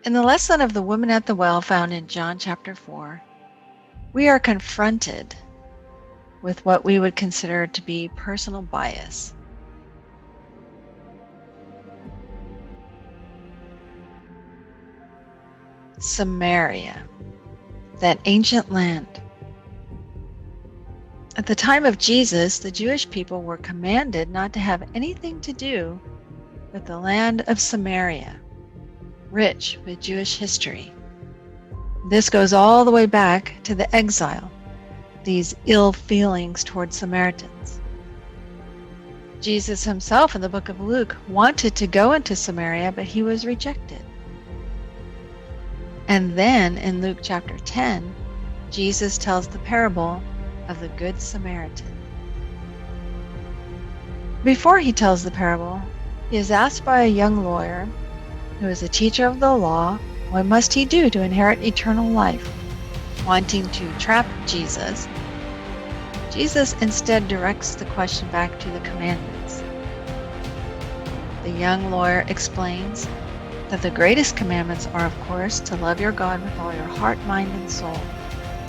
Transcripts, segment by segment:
In the lesson of the woman at the well found in John chapter 4, we are confronted with what we would consider to be personal bias. Samaria, that ancient land. At the time of Jesus, the Jewish people were commanded not to have anything to do with the land of Samaria, rich with Jewish history. This goes all the way back to the exile, these ill feelings toward Samaritans. Jesus himself in the book of Luke wanted to go into Samaria, but he was rejected. And then in Luke chapter 10, Jesus tells the parable of the Good Samaritan. Before he tells the parable, he is asked by a young lawyer who is a teacher of the law, what must he do to inherit eternal life? Wanting to trap Jesus, Jesus instead directs the question back to the commandments. The young lawyer explains that the greatest commandments are, of course, to love your God with all your heart, mind, and soul.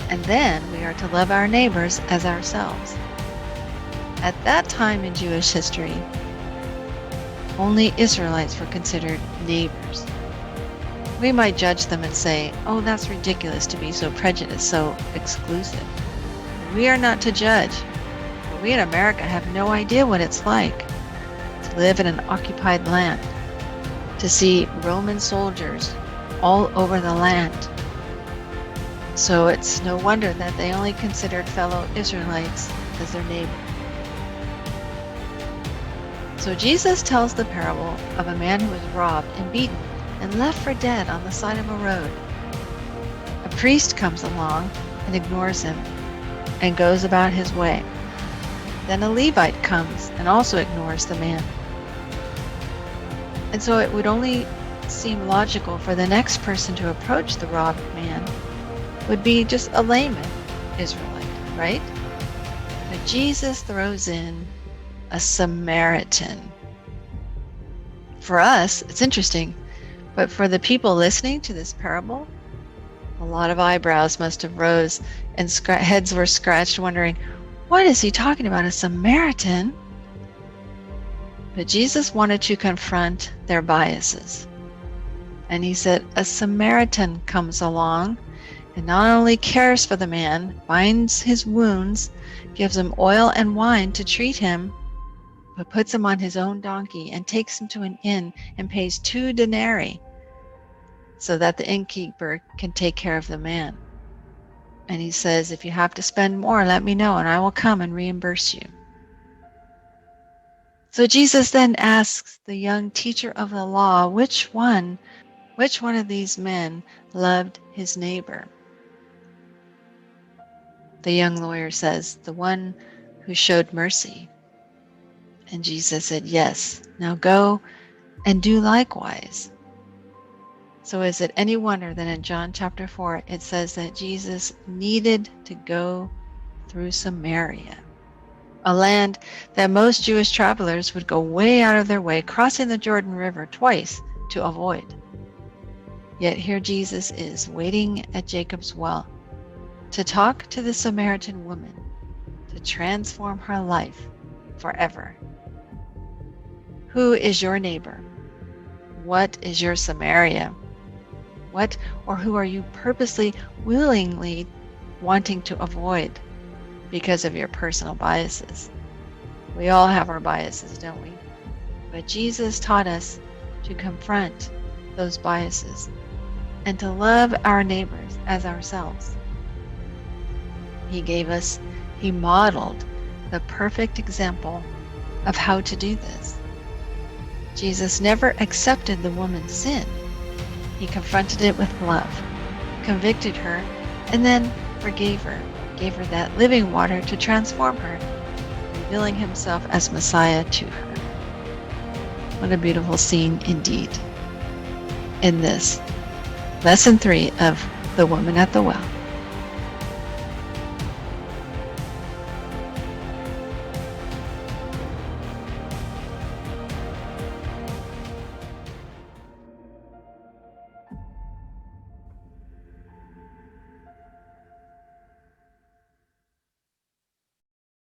And then we are to love our neighbors as ourselves. At that time in Jewish history, only Israelites were considered neighbors. We might judge them and say, oh, that's ridiculous to be so prejudiced, so exclusive. We are not to judge. But we in America have no idea what it's like to live in an occupied land, to see Roman soldiers all over the land. So it's no wonder that they only considered fellow Israelites as their neighbor. So Jesus tells the parable of a man who was robbed and beaten and left for dead on the side of a road. A priest comes along and ignores him and goes about his way. Then a Levite comes and also ignores the man. And so it would only seem logical for the next person to approach the robbed man would be just a layman Israelite, right? But Jesus throws in a Samaritan. For us, it's interesting, but for the people listening to this parable, a lot of eyebrows must have rose and heads were scratched wondering, what is he talking about, a Samaritan? But Jesus wanted to confront their biases. And he said, a Samaritan comes along and not only cares for the man, binds his wounds, gives him oil and wine to treat him, but puts him on his own donkey and takes him to an inn and pays 2 denarii so that the innkeeper can take care of the man. And he says, if you have to spend more, let me know and I will come and reimburse you. So Jesus then asks the young teacher of the law, which one of these men loved his neighbor? The young lawyer says, the one who showed mercy. And Jesus said, yes, now go and do likewise. So is it any wonder that in John chapter 4, it says that Jesus needed to go through Samaria, a land that most Jewish travelers would go way out of their way, crossing the Jordan River twice to avoid. Yet here Jesus is waiting at Jacob's well to talk to the Samaritan woman, to transform her life forever. Who is your neighbor? What is your Samaria? What or who are you purposely, willingly wanting to avoid because of your personal biases? We all have our biases, don't we? But Jesus taught us to confront those biases and to love our neighbors as ourselves. He modeled the perfect example of how to do this. Jesus never accepted the woman's sin. He confronted it with love, convicted her, and then forgave her, gave her that living water to transform her, revealing himself as Messiah to her. What a beautiful scene indeed in this Lesson 3 of The Woman at the Well.